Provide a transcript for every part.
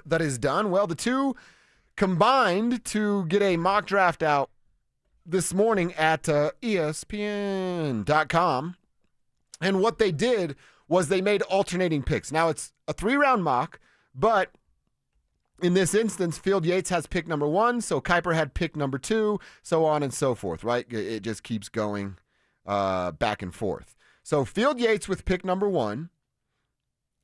that is done? Well, the two combined to get a mock draft out this morning at ESPN.com. And what they did was they made alternating picks. Now, it's a 3-round mock, but in this instance, Field Yates has pick number 1, so Kiper had pick number 2, so on and so forth, right? It just keeps going back and forth. So Field Yates with pick number 1,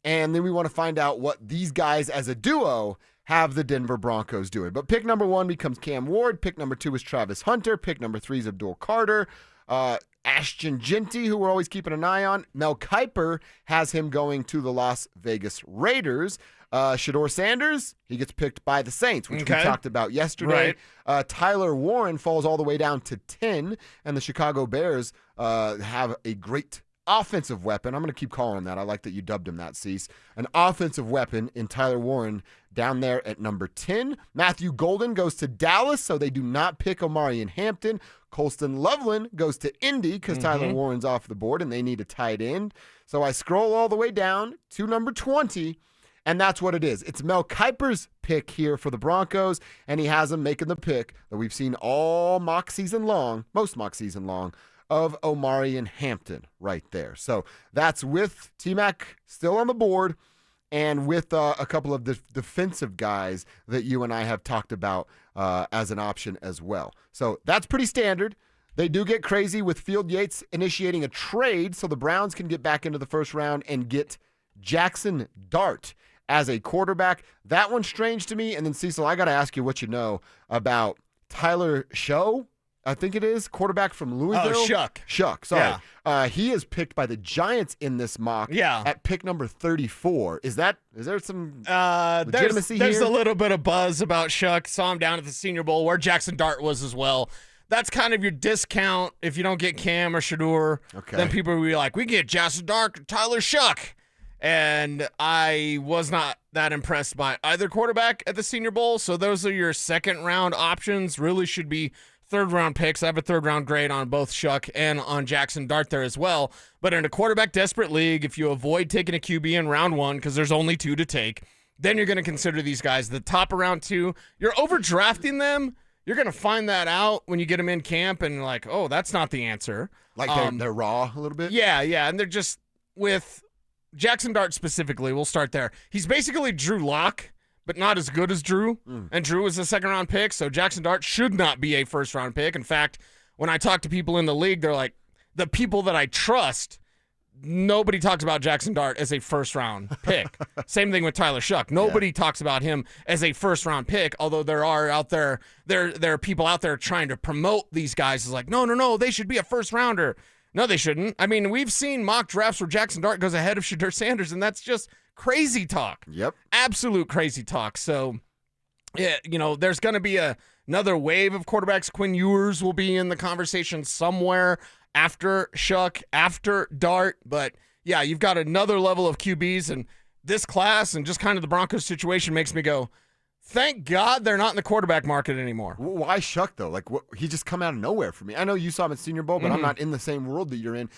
and then we want to find out what these guys as a duo have the Denver Broncos doing. But pick number 1 becomes Cam Ward. Pick number 2 is Travis Hunter. Pick number 3 is Abdul Carter. Ashton Jeanty, who we're always keeping an eye on. Mel Kiper has him going to the Las Vegas Raiders. Shedeur Sanders, he gets picked by the Saints, which we talked about yesterday. Right. Tyler Warren falls all the way down to 10, and the Chicago Bears have a great offensive weapon. I'm going to keep calling him that. I like that you dubbed him that, Cease. An offensive weapon in Tyler Warren down there at number 10. Matthew Golden goes to Dallas, so they do not pick Omarion Hampton. Colston Loveland goes to Indy because Tyler Warren's off the board and they need a tight end. So I scroll all the way down to number 20, and that's what it is. It's Mel Kiper's pick here for the Broncos, and he has him making the pick that we've seen all mock season long, most mock season long, of Omarion Hampton right there. So that's with T-Mac still on the board and with a couple of defensive guys that you and I have talked about as an option as well. So that's pretty standard. They do get crazy with Field Yates initiating a trade so the Browns can get back into the first round and get Jackson Dart as a quarterback. That one's strange to me. And then, Cecil, I got to ask you what you know about Tyler Show. I think it is, quarterback from Louisville. Oh, Shuck. Shuck, sorry. Yeah. He is picked by the Giants in this mock at pick number 34. Is there some legitimacy here? There's a little bit of buzz about Shuck. Saw him down at the Senior Bowl where Jackson Dart was as well. That's kind of your discount if you don't get Cam or Shedeur. Okay. Then people will be like, we get Jackson Dart, Tyler Shuck. And I was not that impressed by either quarterback at the Senior Bowl. So those are your second-round options. Really should be third-round picks. I have a third-round grade on both Shuck and on Jackson Dart there as well. But in a quarterback-desperate league, if you avoid taking a QB in round 1 because there's only 2 to take, then you're going to consider these guys the top of round 2. You're overdrafting them. You're going to find that out when you get them in camp and like, oh, that's not the answer. Like they're raw a little bit? Yeah. And they're just with Jackson Dart specifically, we'll start there. He's basically Drew Lock, but not as good as Drew. And Drew is a second-round pick, so Jackson Dart should not be a first-round pick. In fact, when I talk to people in the league, they're like, the people that I trust, nobody talks about Jackson Dart as a first-round pick. Same thing with Tyler Shuck. Nobody talks about him as a first-round pick, although there are people out there trying to promote these guys as like, no, they should be a first-rounder. No, they shouldn't. I mean, we've seen mock drafts where Jackson Dart goes ahead of Shedeur Sanders, and that's just crazy talk. Yep. Absolute crazy talk. So, yeah, there's going to be another wave of quarterbacks. Quinn Ewers will be in the conversation somewhere after Shuck, after Dart. But, yeah, you've got another level of QBs, and this class and just kind of the Broncos situation makes me go, thank God they're not in the quarterback market anymore. Why Shuck, though? Like, he just come out of nowhere for me. I know you saw him at Senior Bowl, but I'm not in the same world that you're in.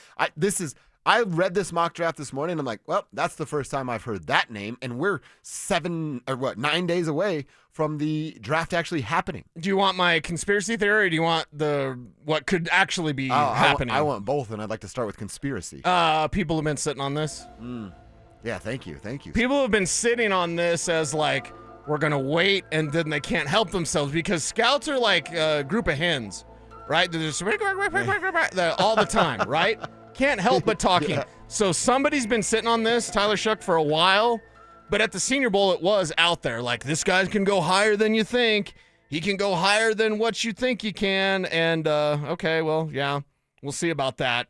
I read this mock draft this morning, and I'm like, well, that's the first time I've heard that name, and we're 9 days away from the draft actually happening. Do you want my conspiracy theory, or do you want what could actually be happening? I want both, and I'd like to start with conspiracy. People have been sitting on this. Yeah, thank you. People have been sitting on this as like, we're going to wait, and then they can't help themselves because scouts are like a group of hens, right? They're just all the time, right? Can't help but talking. Yeah. So somebody's been sitting on this, Tyler Shuck, for a while, but at the Senior Bowl, it was out there. Like, this guy can go higher than you think. He can go higher than what you think he can. And, okay, well, yeah, we'll see about that.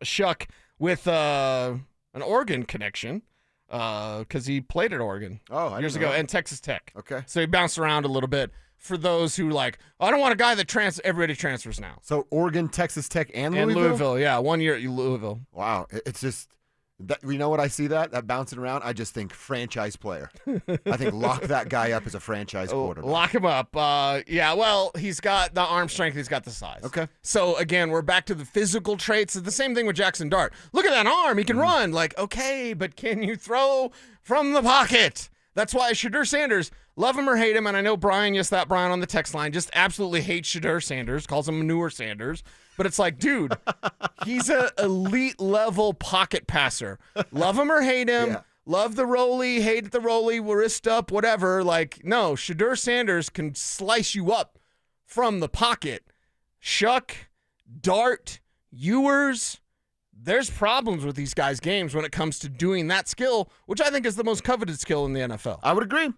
Shuck with an Oregon connection. Because he played at Oregon years ago and Texas Tech. Okay. So he bounced around a little bit for those who I don't want a guy that everybody transfers now. So Oregon, Texas Tech, and Louisville? And Louisville, yeah. 1 year at Louisville. Wow. It's just, you know what I see that bouncing around? I just think franchise player. I think lock that guy up as a franchise quarterback. Lock him up. Yeah, well, he's got the arm strength. He's got the size. Okay. So, again, we're back to the physical traits. It's the same thing with Jackson Dart. Look at that arm. He can run. Like, okay, but can you throw from the pocket? That's why Shadur Sanders, love him or hate him, and I know Brian, yes, that Brian on the text line, just absolutely hates Shadur Sanders, calls him Manure Sanders. But it's like, dude, he's an elite level pocket passer. Love him or hate him. Yeah. Love the rollie, hate the rollie, wrist up, whatever. Like, no, Shadur Sanders can slice you up from the pocket. Shuck, Dart, Ewers, there's problems with these guys' games when it comes to doing that skill, which I think is the most coveted skill in the NFL. I would agree.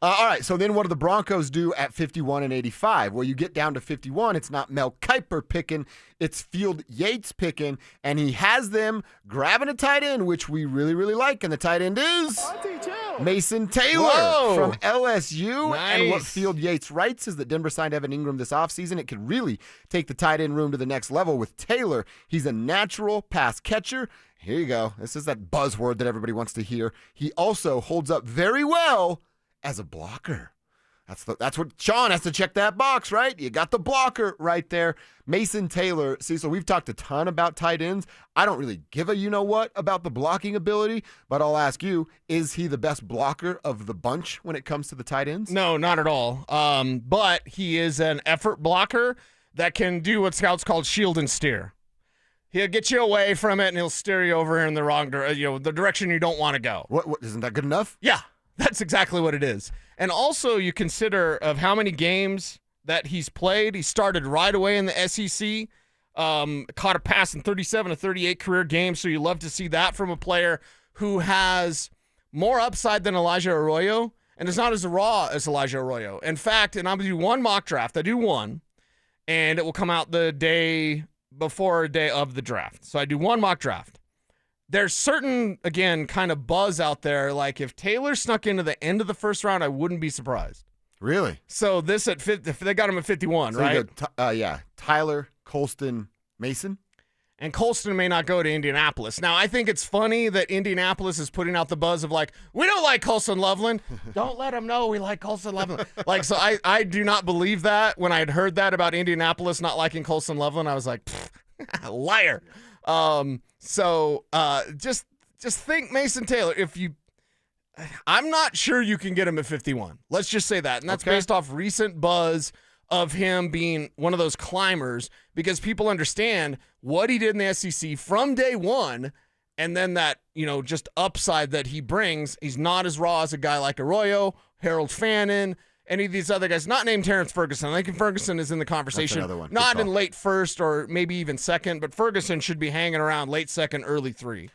All right, so then what do the Broncos do at 51 and 85? Well, you get down to 51, it's not Mel Kiper picking, it's Field Yates picking, and he has them grabbing a tight end, which we really, really like, and the tight end is Mason Taylor from LSU. Nice. And what Field Yates writes is that Denver signed Evan Ingram this offseason. It could really take the tight end room to the next level with Taylor. He's a natural pass catcher. Here you go. This is that buzzword that everybody wants to hear. He also holds up very well as a blocker. That's what Sean has to check that box, right? You got the blocker right there. Mason Taylor, Cecil, we've talked a ton about tight ends. I don't really give a you-know-what about the blocking ability, but I'll ask you, is he the best blocker of the bunch when it comes to the tight ends? No, not at all. But he is an effort blocker that can do what scouts call shield and steer. He'll get you away from it, and he'll steer you over in the wrong direction, the direction you don't want to go. What isn't that good enough? Yeah. That's exactly what it is. And also you consider of how many games that he's played. He started right away in the SEC, caught a pass in 37 of 38 career games, so you love to see that from a player who has more upside than Elijah Arroyo and is not as raw as Elijah Arroyo. In fact, and I'm going to do one mock draft. I do one, and it will come out the day before a day of the draft. So I do one mock draft. There's certain, again, kind of buzz out there. Like if Taylor snuck into the end of the first round, I wouldn't be surprised. Really? So this at 50, they got him at 51, So right? you go, yeah, Tyler, Colston, Mason. And Colston may not go to Indianapolis. Now, I think it's funny that Indianapolis is putting out the buzz of like, we don't like Colston Loveland. Don't let them know we like Colston Loveland. Like, so I do not believe that. When I had heard that about Indianapolis not liking Colston Loveland, I was like, liar. So just think Mason Taylor. I'm not sure you can get him at 51. Let's just say that. And that's based off recent buzz of him being one of those climbers because people understand what he did in the SEC from day one. And then that, just upside that he brings. He's not as raw as a guy like Arroyo, Harold Fannin, any of these other guys, not named Terrence Ferguson. I think Ferguson is in the conversation. That's another one. Not in late first or maybe even second, but Ferguson should be hanging around late second, early three.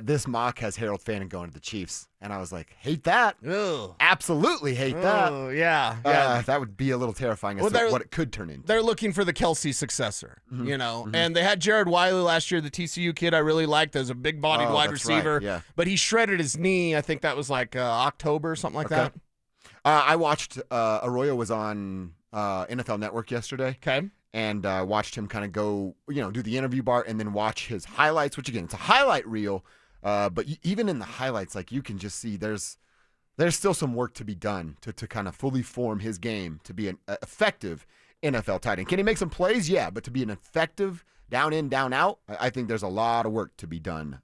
This mock has Harold Fannin going to the Chiefs, and I was like, hate that. Ugh. Absolutely hate that. Oh, yeah. That would be a little terrifying as to what it could turn into. They're looking for the Kelsey successor, and they had Jared Wiley last year, the TCU kid I really liked. There's a big-bodied wide receiver, right, yeah. But he shredded his knee. I think that was like October, something like that. I watched Arroyo was on NFL Network yesterday. Okay. And watched him kind of go, do the interview bar and then watch his highlights, which, again, it's a highlight reel. But even in the highlights, like you can just see there's still some work to be done to kind of fully form his game to be an effective NFL tight end. Can he make some plays? Yeah, but to be an effective down in, down out, I think there's a lot of work to be done